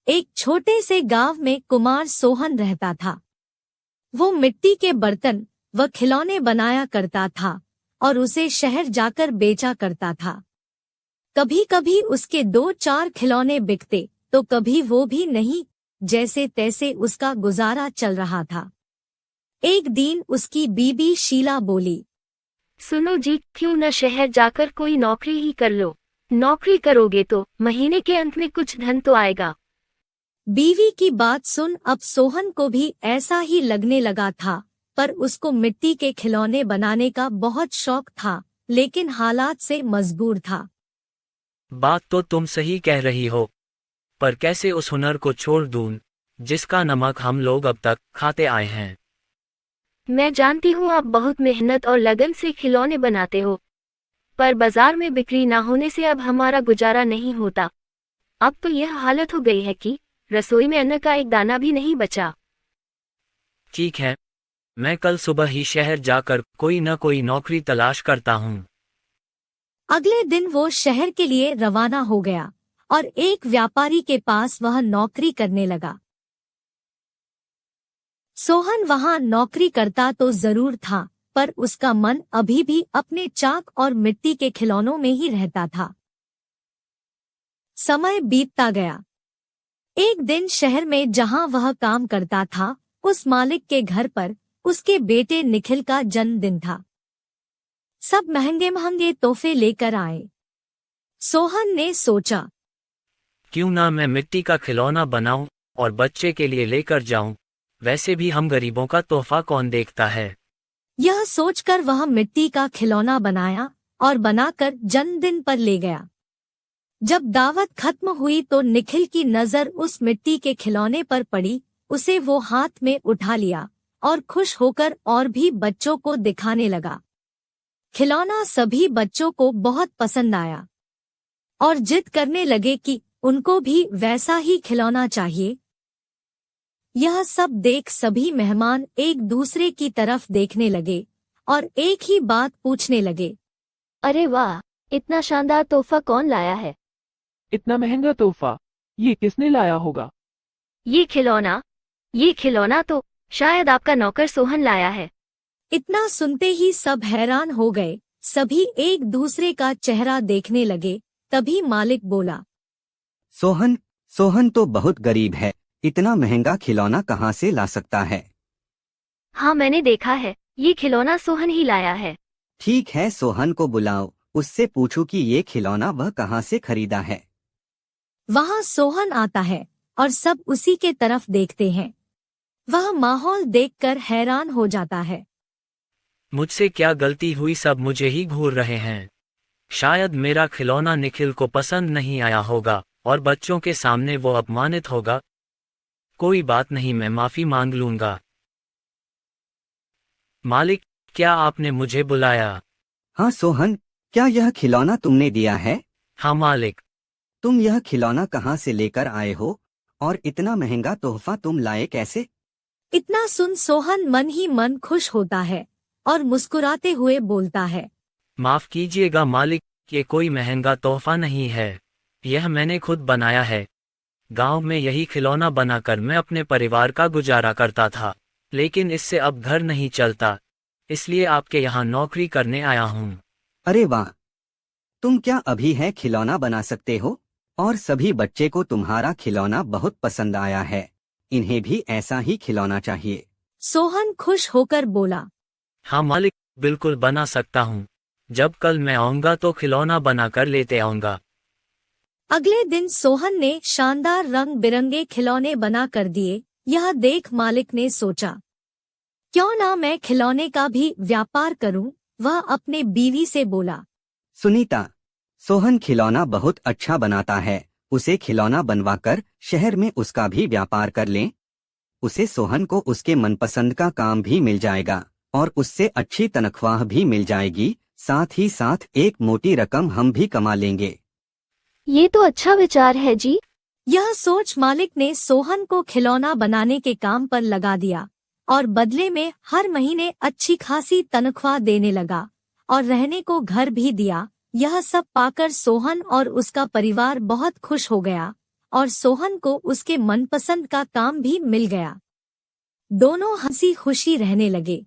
एक छोटे से गांव में कुमार सोहन रहता था। वो मिट्टी के बर्तन व खिलौने बनाया करता था और उसे शहर जाकर बेचा करता था। कभी कभी उसके 2-4 खिलौने बिकते तो कभी वो भी नहीं, जैसे तैसे उसका गुजारा चल रहा था। एक दिन उसकी बीबी शीला बोली, सुनो जी, क्यों न शहर जाकर कोई नौकरी ही कर लो। नौकरी करोगे तो महीने के अंत में कुछ धन तो आएगा। बीवी की बात सुन अब सोहन को भी ऐसा ही लगने लगा था, पर उसको मिट्टी के खिलौने बनाने का बहुत शौक था, लेकिन हालात से मजबूर था। बात तो तुम सही कह रही हो, पर कैसे उस हुनर को छोड़ दूं, जिसका नमक हम लोग अब तक खाते आए हैं। मैं जानती हूँ आप बहुत मेहनत और लगन से खिलौने बनाते हो, पर बाजार में बिक्री ना होने से अब हमारा गुजारा नहीं होता। अब तो यह हालत हो गई है कि रसोई में अन्न का एक दाना भी नहीं बचा। ठीक है, मैं कल सुबह ही शहर जाकर कोई न कोई नौकरी तलाश करता हूँ। अगले दिन वो शहर के लिए रवाना हो गया और एक व्यापारी के पास वह नौकरी करने लगा। सोहन वहां नौकरी करता तो जरूर था, पर उसका मन अभी भी अपने चाक और मिट्टी के खिलौनों में ही रहता था। समय बीतता गया। एक दिन शहर में जहां वह काम करता था, उस मालिक के घर पर उसके बेटे निखिल का जन्मदिन था। सब महंगे महंगे तोहफे लेकर आए। सोहन ने सोचा, क्यों ना मैं मिट्टी का खिलौना बनाऊं और बच्चे के लिए लेकर जाऊं, वैसे भी हम गरीबों का तोहफा कौन देखता है। यह सोचकर वह मिट्टी का खिलौना बनाया और बनाकर जन्मदिन पर ले गया। जब दावत खत्म हुई तो निखिल की नजर उस मिट्टी के खिलौने पर पड़ी। उसे वो हाथ में उठा लिया और खुश होकर और भी बच्चों को दिखाने लगा। खिलौना सभी बच्चों को बहुत पसंद आया और जिद करने लगे कि उनको भी वैसा ही खिलौना चाहिए। यह सब देख सभी मेहमान एक दूसरे की तरफ देखने लगे और एक ही बात पूछने लगे, अरे वाह, इतना शानदार तोहफा कौन लाया है? इतना महंगा तोहफा ये किसने लाया होगा? ये खिलौना तो शायद आपका नौकर सोहन लाया है। इतना सुनते ही सब हैरान हो गए। सभी एक दूसरे का चेहरा देखने लगे। तभी मालिक बोला, सोहन सोहन तो बहुत गरीब है, इतना महंगा खिलौना कहाँ से ला सकता है? हाँ, मैंने देखा है, ये खिलौना सोहन ही लाया है। ठीक है, सोहन को बुलाओ, उससे पूछो कि ये खिलौना वह कहाँ से खरीदा है। वहाँ सोहन आता है और सब उसी के तरफ देखते हैं। वह माहौल देखकर हैरान हो जाता है। मुझसे क्या गलती हुई, सब मुझे ही घूर रहे हैं। शायद मेरा खिलौना निखिल को पसंद नहीं आया होगा और बच्चों के सामने वो अपमानित होगा। कोई बात नहीं, मैं माफी मांग लूंगा। मालिक, क्या आपने मुझे बुलाया? हाँ सोहन, क्या यह खिलौना तुमने दिया है? हाँ मालिक। तुम यह खिलौना कहाँ से लेकर आए हो और इतना महंगा तोहफा तुम लाए कैसे? इतना सुन सोहन मन ही मन खुश होता है और मुस्कुराते हुए बोलता है, माफ कीजिएगा मालिक, ये कोई महंगा तोहफा नहीं है, यह मैंने खुद बनाया है। गांव में यही खिलौना बनाकर मैं अपने परिवार का गुजारा करता था, लेकिन इससे अब घर नहीं चलता, इसलिए आपके यहाँ नौकरी करने आया हूँ। अरे वाह, तुम क्या अभी है खिलौना बना सकते हो? और सभी बच्चे को तुम्हारा खिलौना बहुत पसंद आया है, इन्हें भी ऐसा ही खिलौना चाहिए। सोहन खुश होकर बोला, हाँ मालिक, बिल्कुल बना सकता हूँ। जब कल मैं आऊँगा तो खिलौना बनाकर लेते आऊँगा। अगले दिन सोहन ने शानदार रंग बिरंगे खिलौने बना कर दिए। यह देख मालिक ने सोचा, क्यों ना मैं खिलौने का भी व्यापार करूं। वह अपने बीवी से बोला, सुनीता, सोहन खिलौना बहुत अच्छा बनाता है, उसे खिलौना बनवाकर शहर में उसका भी व्यापार कर लें। उसे सोहन को उसके मनपसंद का काम भी मिल जाएगा और उससे अच्छी तनख्वाह भी मिल जाएगी, साथ ही साथ एक मोटी रकम हम भी कमा लेंगे। ये तो अच्छा विचार है जी। यह सोच मालिक ने सोहन को खिलौना बनाने के काम पर लगा दिया और बदले में हर महीने अच्छी खासी तनख्वाह देने लगा और रहने को घर भी दिया। यह सब पाकर सोहन और उसका परिवार बहुत खुश हो गया और सोहन को उसके मनपसंद का काम भी मिल गया। दोनों हंसी खुशी रहने लगे।